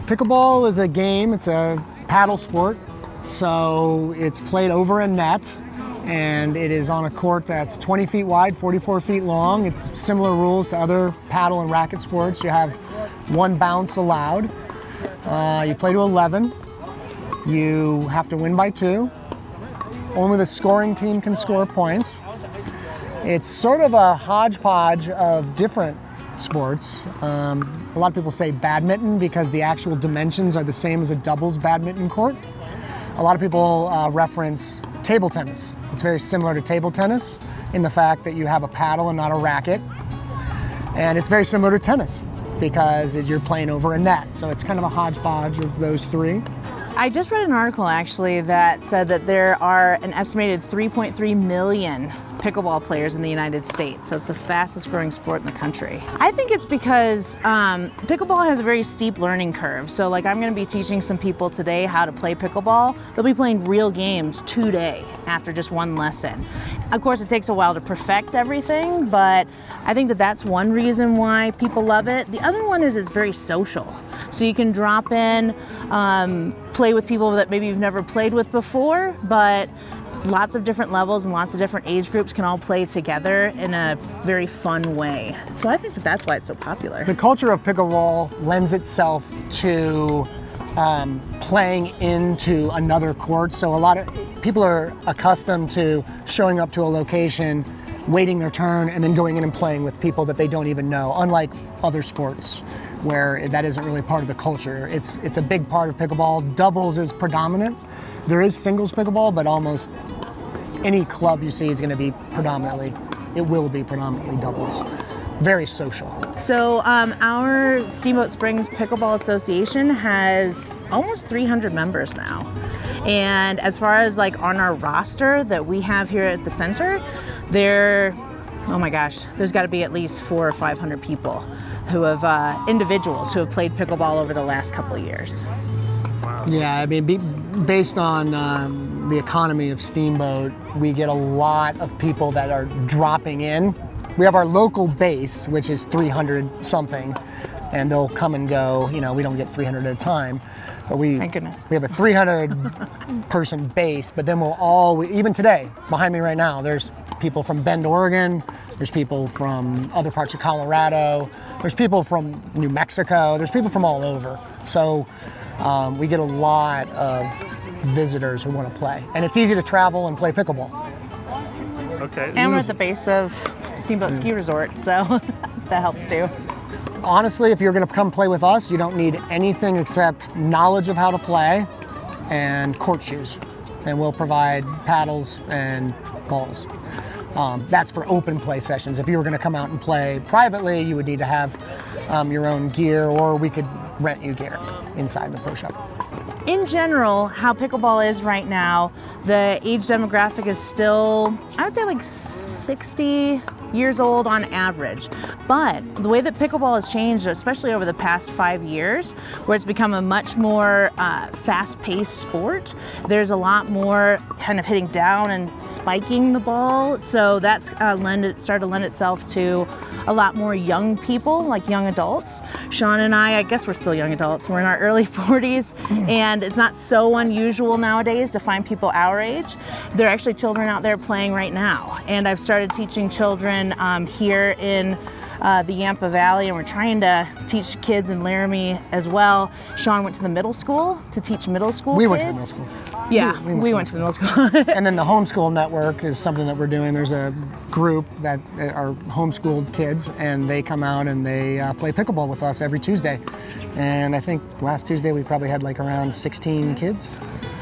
Pickleball is a game, it's a paddle sport, so it's played over a net, and it is on a court that's 20 feet wide, 44 feet long. It's similar rules to other paddle and racket sports. You have one bounce allowed. You play to 11. You have to win by 2. Only the scoring team can score points. It's sort of a hodgepodge of different sports. A lot of people say badminton because the actual dimensions are the same as a doubles badminton court. A lot of people reference table tennis. It's very similar to table tennis in the fact that you have a paddle and not a racket. And it's very similar to tennis because you're playing over a net. So it's kind of a hodgepodge of those three. I just read an article actually that said that there are an estimated 3.3 million pickleball players in the United States. So it's the fastest growing sport in the country. I think it's because pickleball has a very steep learning curve. So like I'm going to be teaching some people today how to play pickleball. They'll be playing real games today after just one lesson. Of course, it takes a while to perfect everything, but I think that that's one reason why people love it. The other one is it's very social. So you can drop in, play with people that maybe you've never played with before, but lots of different levels and lots of different age groups can all play together in a very fun way. So I think that that's why it's so popular. The culture of pickleball lends itself to playing into another court. So a lot of people are accustomed to showing up to a location, waiting their turn, and then going in and playing with people that they don't even know, unlike other sports where that isn't really part of the culture. It's a big part of pickleball. Doubles is predominant. There is singles pickleball, but almost any club you see is going to be predominantly doubles. Very social. So our Steamboat Springs Pickleball Association has almost 300 members now. And as far as like on our roster that we have here at the center, oh my gosh, there's got to be at least 400 or 500 people who have, individuals who have played pickleball over the last couple of years. Wow. Yeah, I mean, based on the economy of Steamboat, we get a lot of people that are dropping in. We have our local base, which is 300 something, and they'll come and go. You know, we don't get 300 at a time, but thank goodness. We have a 300 person base, but then even today, behind me right now, there's people from Bend, Oregon, there's people from other parts of Colorado, there's people from New Mexico, there's people from all over. So we get a lot of visitors who want to play, and it's easy to travel and play pickleball. Okay. And we're at the base of Steamboat Ski Resort, so that helps too. Honestly, if you're going to come play with us, you don't need anything except knowledge of how to play and court shoes, and we'll provide paddles and balls. That's for open play sessions. If you were going to come out and play privately, you would need to have your own gear, or we could rent you gear inside the pro shop. In general, how pickleball is right now, the age demographic is still, I would say like 60 years old on average. But the way that pickleball has changed, especially over the past 5 years, where it's become a much more fast-paced sport, there's a lot more kind of hitting down and spiking the ball. So that's started to lend itself to a lot more young people, like young adults. Sean and I guess we're still young adults. We're in our early 40s, and it's not so unusual nowadays to find people our age. There are actually children out there playing right now, and I've started teaching children here in the Yampa Valley, and we're trying to teach kids in Laramie as well. Sean went to the middle school to teach middle school kids. Went to middle school. Yeah, we went to the middle school. And then the homeschool network is something that we're doing. There's a group that are homeschooled kids, and they come out and they play pickleball with us every Tuesday. And I think last Tuesday we probably had like around 16 kids.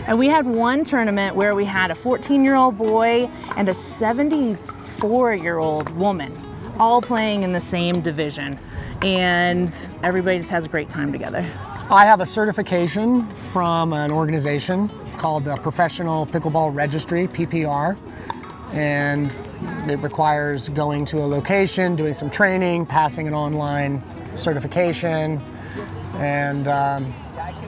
And we had one tournament where we had a 14-year-old boy and a 74-year-old woman all playing in the same division, and everybody just has a great time together. I have a certification from an organization called the Professional Pickleball Registry, PPR, and it requires going to a location, doing some training, passing an online certification, and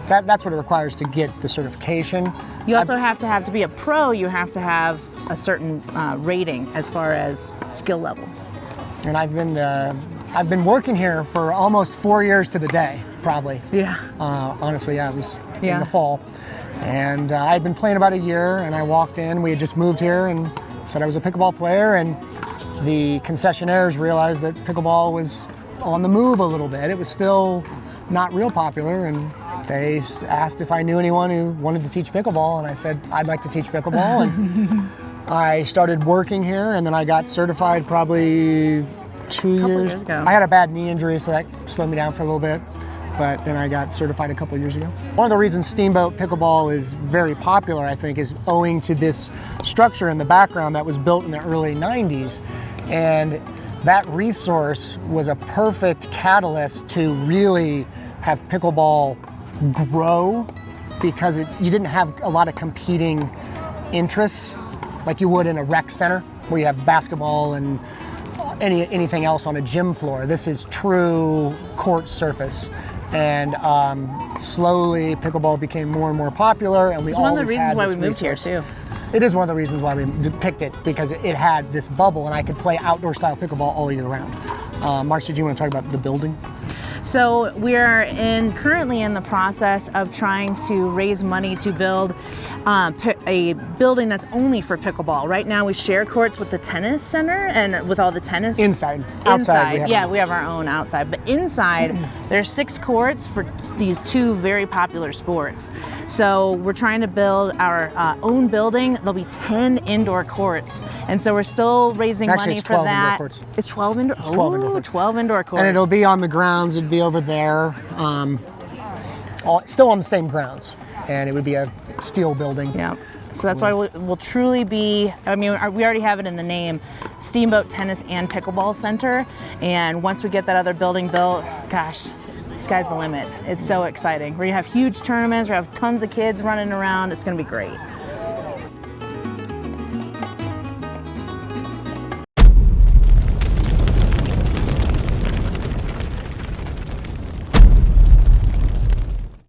that's what it requires to get the certification. You also have to be a pro, you have to have a certain rating as far as skill level. And I've been the I've been working here for almost 4 years to the day, probably. Yeah. Honestly, yeah, it was Yeah. in the fall. And I'd been playing about a year, and I walked in. We had just moved here and said I was a pickleball player, and the concessionaires realized that pickleball was on the move a little bit. It was still not real popular, and they asked if I knew anyone who wanted to teach pickleball, and I said I'd like to teach pickleball. And I started working here, and then I got certified probably 2 years ago. I had a bad knee injury, so that slowed me down for a little bit. But then I got certified a couple years ago. One of the reasons Steamboat Pickleball is very popular, I think, is owing to this structure in the background that was built in the early 90s. And that resource was a perfect catalyst to really have pickleball grow, because you didn't have a lot of competing interests like you would in a rec center where you have basketball and anything else on a gym floor. This is true court surface. And slowly pickleball became more and more popular, and we always had this resource. It's one of the reasons why we moved here too. It is one of the reasons why we picked it, because it had this bubble, and I could play outdoor style pickleball all year round. Marci, do you want to talk about the building? So we're currently in the process of trying to raise money to build a building that's only for pickleball. Right now we share courts with the tennis center and with all the tennis. Inside. Outside. We have our own outside. But inside, there's 6 courts for these 2 very popular sports. So we're trying to build our own building. There'll be 10 indoor courts. And so we're still raising money for that. 12 indoor courts. It's 12 indoor. It's 12 indoor courts. 12 indoor courts. And it'll be on the grounds. It'd be over there. Still on the same grounds. And it would be a steel building. Yeah. So that's why we'll truly be, I mean, we already have it in the name, Steamboat Tennis and Pickleball Center. And once we get that other building built, gosh, the sky's the limit. It's so exciting. We're gonna have huge tournaments, we're gonna have tons of kids running around. It's gonna be great.